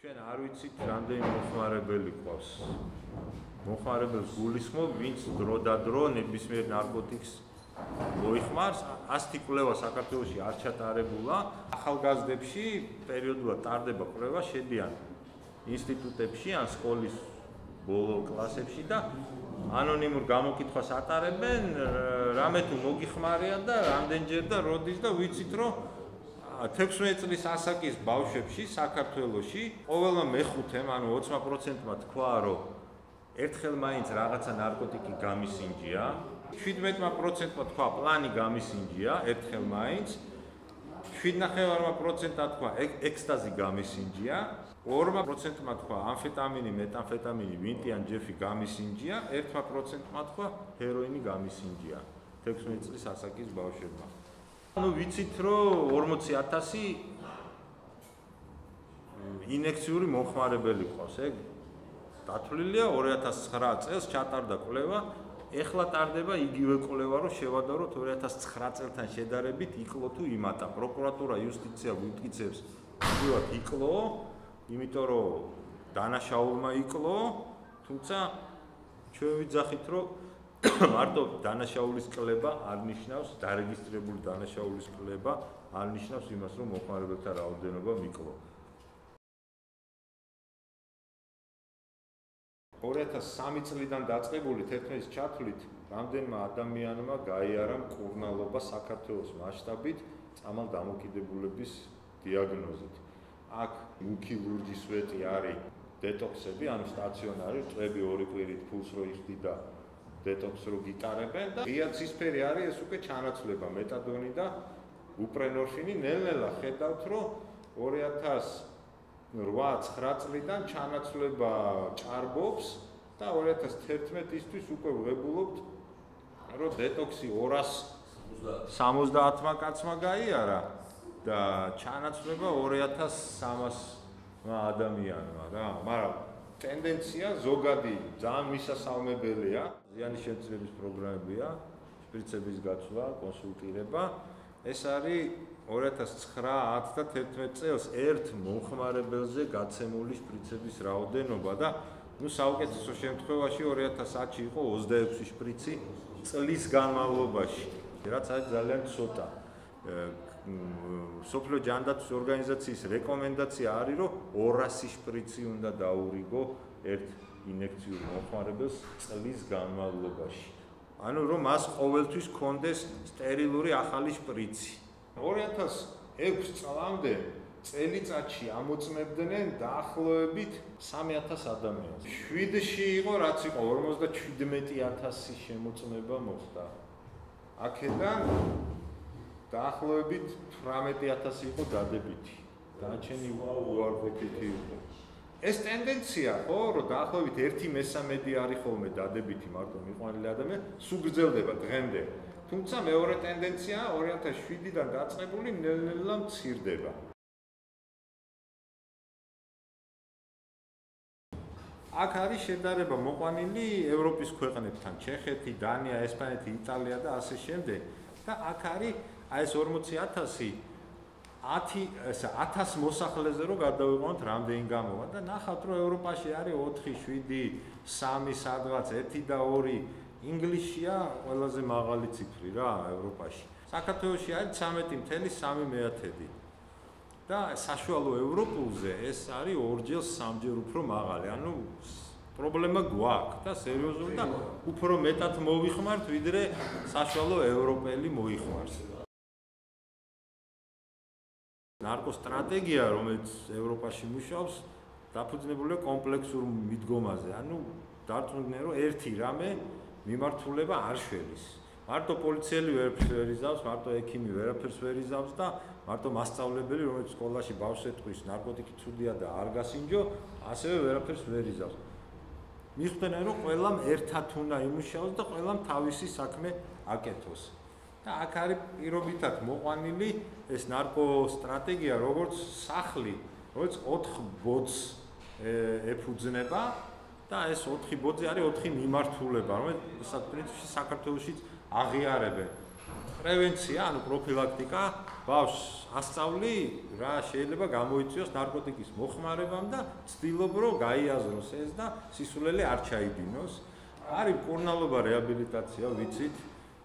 ჩვენ არ ვიცით რამდენი მოხმარებელი ყავს. მოხმარებელს გულისხმობ, ვინც დრო ნებისმიერ ნარკოტიკს მოიხმარს, ასეთი კვლევა საქართველოში არ ჩატარებულა. ახალგაზრდებში პერიოდულად ტარდება კვლევა, შედიან ინსტიტუტებში ან სკოლის ბოლო კლასებში და ანონიმურ გამოკითხვას ატარებენ, რამე თუ მოგიხმარია და რამდენჯერ და როდის და ვიცით რომ 16 წლის ასაკის ბავშვებში საქართველოში ყოველმა მეხუთემ, ანუ 20%-მა თქვა, რომ ერთხელ მაინც რაღაცა ნარკოტიკი გამისინჯია, 17%-მა თქვა პლანი გამისინჯია, ერთხელ მაინც, 7.5%-მა თქვა ექსტაზი გამისინჯია, 2%-მა თქვა ამფეტამინი, მეტამფეტამინი, ვინტი ან ჯეფი გამისინჯია, 1%-მა თქვა ჰეროინი გამისინჯია 16 წლის ასაკის ბავშვებმა. ანუ ვიცით რომ 40,000 ინექციური მომხმარებელი ყავს, ეგ დათვლილია 2009 წელს ჩატარდა კვლევა, ეხლა ტარდება იგივე კვლევა, რომ შევადაროთ 2009 წელთან შედარებით იკლო თუ იმატა. პროკურატურა, იუსტიცია გვიტკიცებს, უბრალოდ იკლო, იმიტომ რომ დანაშაულმა იკლო, თუმცა ჩვენ ვიძახით, რომ მარტო დანაშაულის კლება არ ნიშნავს, დარეგისტრირებული დანაშაულის კლება არ ნიშნავს იმას, რომ მომხმარებელთა რაოდენობა მიკლო. 2003 წლიდან დაწყებული თერთმეტის ჩათვლით რამდენმა ადამიანმა გაიარა მკურნალობა საქართველოს მასშტაბით წამალ დამოკიდებულების დიაგნოზით. აქ მუქი ლურჯი სვეტი არის დეტოქსები, ანუ სტაციონარი, წვები 2 კვირით ფულს რო იხდი და დეტოქს რო გიტარებენ და ღია ცისფერი არის ეს უკვე ჩანაცვლება მეტადონი და უპრენორფინი. ნელ-ნელა ხედავთ რომ 2008-9 წლიდან ჩანაცვლება ჭარბობს და 2011-ისთვის უკვე ვღებულობთ რომ დეტოქსი 270 კაცმა გაიარა და ჩანაცვლება 2300 ადამიანმა რა, მაგრამ ტენდენცია ზოგადი ძალიან მისასალმებელია. ზიანის შემცირების პროგრამებია, შპრიცების გაცვლა, კონსულტირება. ეს არის 2009, 10 და 11 წელს ერთ მომხმარებელზე გაცემული შპრიცების რაოდენობა და საუკეთესო შემთხვევაში 2010-ში იყო 26 შპრიცი წლის განმავლობაში, რაც არის ძალიან ცოტა. სოფლიო ჯანდაცვის ორგანიზაციის რეკომენდაცია არის, რომ 200 შპრიცი უნდა დაურიგო ერთ ინექციურ მომხმარებელს წლის განმავლობაში. ანუ რომ მას ყოველთვის ჰქონდეს სტერილური ახალი შპრიცი. 2006 წლამდე წელიწადში ამოწმებდნენ დაახლოებით 3000 ადამიანს. 7-ში იყო, რაც იყო 57000 შემოწმება მოხდა. აქედან დაახლოებით 18000 იყო დადებითი. დანარჩენი უარყოფითი იყო. ეს ტენდენცია, ხო, რომ დაახლოებით 1/3 არის ხოლმე დადებითი მარტო მიყვანილი ადამიანი, სულ გრძელდება დღემდე. თუმცა მეორე ტენდენცია 2007-დან დაწყებული ნელ-ნელა მცირდება. აქ არის შედარება მოყვანილი ევროპის ქვეყნებთან, ჩეხეთი, დანია, ესპანეთი, იტალია და ასე შემდეგ. და აქ არის აი ეს 40,000 1000 მოსახლეზე რო გადავიყვანოთ რამდენი გამოვა და ნახავთ რომ ევროპაში არის 4, 7, 3 სადღაც 1 და 2 ინგლისშია ყველაზე მაღალი ციფრი რა ევროპაში. საქართველოში არის 13.3 და საშუალო ევროპულზე ეს არის 2-ჯერ 3-ჯერ უფრო მაღალი. ანუ პრობლემა გვაქვს და სერიოზული და უფრო მეტად მოვიხმართ ვიდრე საშუალო ევროპელი მოიხმარს. ნარკოსტრატეგია, რომელიც ევროპაში მუშაობს, დაფუძნებულია კომპლექსურ მიდგომაზე. ანუ დარწმუნდნენ, რომ ერთი რამე მიმართულება არ შველის. მარტო პოლიციელი ვერაფერს ვერ იზავს, მარტო ექიმი ვერაფერს ვერ იზავს და მარტო მასწავლებელი, რომელიც სკოლაში ბავშვს ეთქვის, ნარკოტიკი ცუდია და არ გასინჯო, ასევე ვერაფერს ვერ იზავს. მიხვდნენ, რომ ყველამ ერთად უნდა იმუშაოს და ყველამ თავისი საქმე აკეთოს. და აქ არის პირობითად მოყვანილი ეს ნარკოსტრატეგია, როგორც სახლი, რომელიც 4 ბოძს ეფუძნება და ეს 4 ბოძი არის 4 მიმართულება, რომელიც პრინციპში საქართველოშიც აღიარებენ. პრევენცია, ანუ პროფილაქტიკა, ბავშვს ასწავლი რა შეიძლება გამოიწვიოს ნარკოტიკის მოხმარებამ და ცდილობ რომ გაიაზროს ეს და სისულელე არ ჩაიდინოს. არის მკურნალობა, რეაბილიტაცია, ვიცით,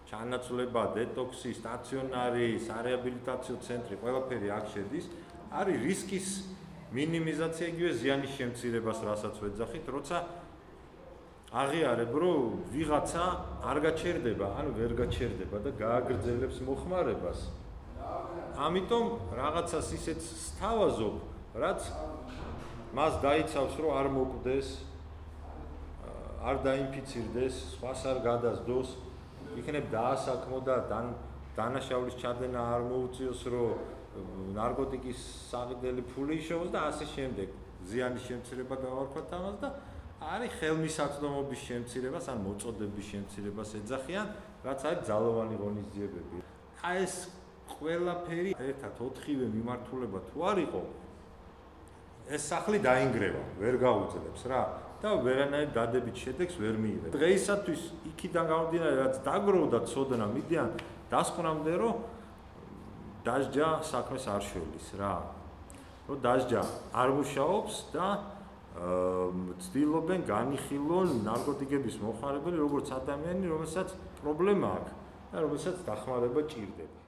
ჩანაცვლება, დეტოქსი, სტაციონარი, სარეაბილიტაციო ცენტრი, ყველაფერი აქ შედის. არის რისკის მინიმიზაცია, იგივე ზიანის შემცირებას, რასაც ვეძახით, როცა აღიარებ, რომ ვიღაცა არ გაჩერდება, ანუ ვერ გაჩერდება და გააგრძელებს მოხმარებას. ამიტომ რაღაცას ისეთ სთავაზობ, რაც მას დაიცავს, რომ არ მოკვდეს, არ დაინფიცირდეს, სხვას არ გადასდოს, იქნებ დაასაქმო და დანაშაულის ჩადენა არ მოუწიოს, რომ ნარკოტიკის საყიდელი ფული იშოვოს და ასე შემდეგ. ზიანის შემცირება გავარქვათ ამას და არის ხელმისაწვდომობის შემცირებას ან მოწოდების შემცირებას ეძახიან, რაც არის ძალოვანი ღონისძიებები. ეს ყველაფერი ერთად 4-ვე მიმართულება თუ არ იყო, ეს სახლი დაინგრევა, ვერ გაუძლებს რა და ვერანაირ დადებით შედეგს ვერ მიიღებს. დღეისათვის იქიდან გამომდინარე, რაც დაგროვდა ცოდნა, მიდიან დასკვნამდე, რომ დასჯა საქმეს არ შველის რა. რომ დასჯა არ მუშაობს და ცდილობენ განიხილონ ნარკოტიკების მოხმარებელი როგორც ადამიანი, რომელსაც პრობლემა აქვს და რომელსაც დახმარება ჭირდება.